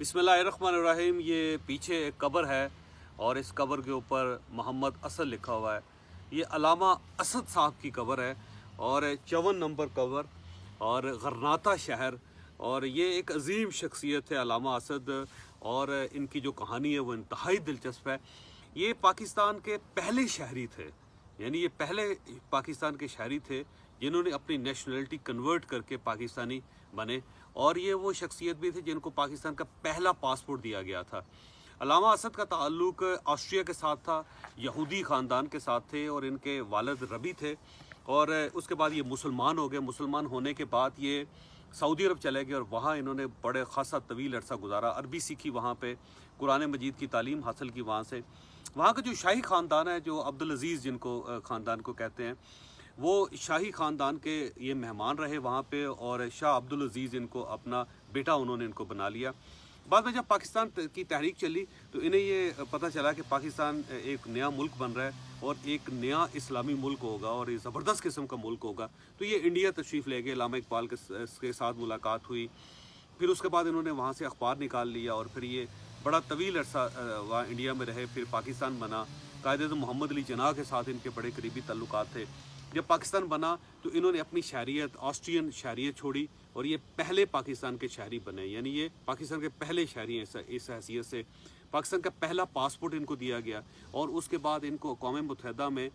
बिस्मिल्लाहिर्रहमानिर्रहीम। ये पीछे एक कब्र है और इस कब्र के ऊपर मोहम्मद असद लिखा हुआ है। ये अलामा असद साहब की कब्र है और 54 नंबर कब्र और गरनाता शहर। और ये एक अजीम शख्सियत है अलामा असद, और इनकी जो कहानी है वो इंतहाई दिलचस्प है। ये पाकिस्तान के पहले शहरी थे, यानी ये पहले पाकिस्तान के शहरी थे जिन्होंने अपनी नेशनलिटी कन्वर्ट करके पाकिस्तानी बने, और ये वो शख्सियत भी थे जिनको पाकिस्तान का पहला पासपोर्ट दिया गया था। अलामा असद का ताल्लुक ऑस्ट्रिया के साथ था, यहूदी ख़ानदान के साथ थे, और इनके वालिद रबी थे। और उसके बाद ये मुसलमान हो गए। मुसलमान होने के बाद ये सऊदी अरब चले गए और वहाँ इन्होंने बड़े खासा तवील अरसा गुजारा, अरबी सीखी वहाँ पे, कुरान मजीद की तालीम हासिल की वहाँ से। वहाँ का जो शाही ख़ानदान है, जो अब्दुल अजीज़ जिनको ख़ानदान को कहते हैं, वो शाही ख़ानदान के ये मेहमान रहे वहाँ पे, और शाह अब्दुल अजीज़ इनको अपना बेटा उन्होंने इनको बना लिया। बाद में जब पाकिस्तान की तहरीक चली तो इन्हें ये पता चला कि पाकिस्तान एक नया मुल्क बन रहा है और एक नया इस्लामी मुल्क होगा और ये ज़बरदस्त किस्म का मुल्क होगा। तो ये इंडिया तशरीफ़ ले गए, अल्लामा इकबाल के साथ मुलाकात हुई। फिर उसके बाद इन्होंने वहाँ से अखबार निकाल लिया और फिर ये बड़ा तवील अरसा वहाँ इंडिया में रहे। फिर पाकिस्तान बना, कायदे मोहम्मद अली जिन्नाह के साथ इनके बड़े करीबी ताल्लुकात थे। जब पाकिस्तान बना तो इन्होंने अपनी शहरियत, ऑस्ट्रियन शहरियत छोड़ी और ये पहले पाकिस्तान के शहरी बने, यानी ये पाकिस्तान के पहले शहरी हैं। इस हैसियत से पाकिस्तान का पहला पासपोर्ट इनको दिया गया और उसके बाद इनको अक़वाम मुत्तहिदा में